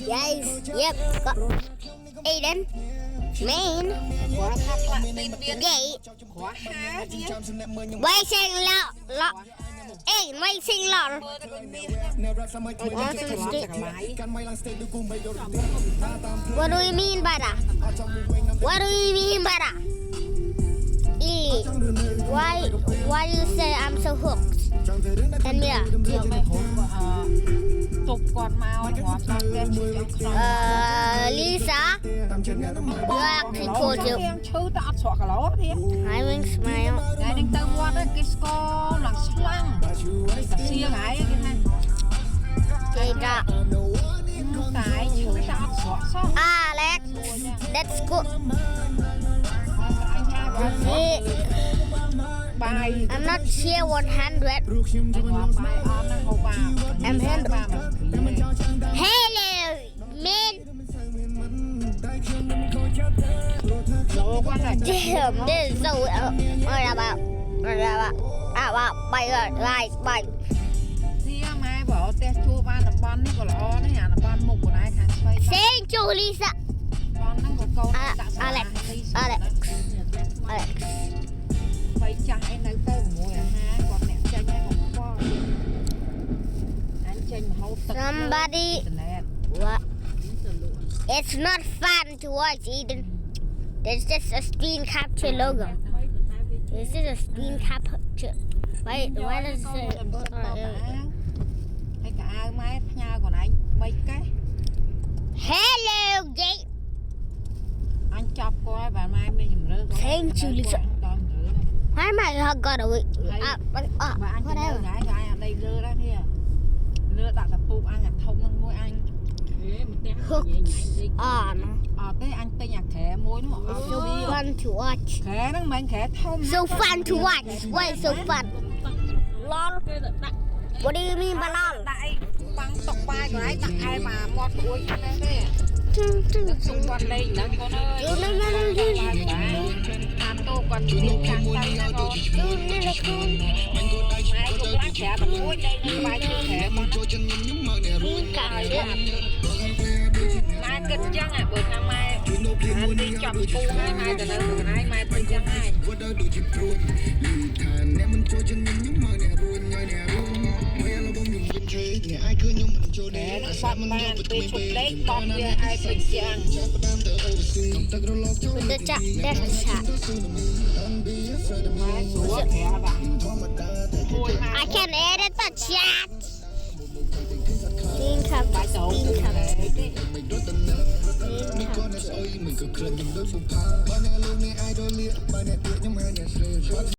Yes, yep, got Aiden, main, gate, waiting lot, hey, waiting lot. What do you mean by that? What do you mean by that? Why do you say I'm so hooked? And me Lisa, you actually told you. I will smile. Alex, let's go. I'm not sure 100. I'm 100. Hello, man. Damn, this is so about bye. Thank you, Lisa. Alex. Somebody, what? It's not fun to watch, Eden. There's just a screen capture logo. This is a screen capture. Why does it say? Hello, gate. Thank you, Lisa. Why am I got away? Whatever. Hooked on. So fun to watch. So fun to watch. Why so fun? Lol. What do you mean by lol? Kết chân à, bữa tháng mai đi chọn cu hai mai từ hai mai tới chân hai. Bạn đi chụp đấy con kia ai bình chân. The chat, that's chat. I can edit the chat. Screen capture.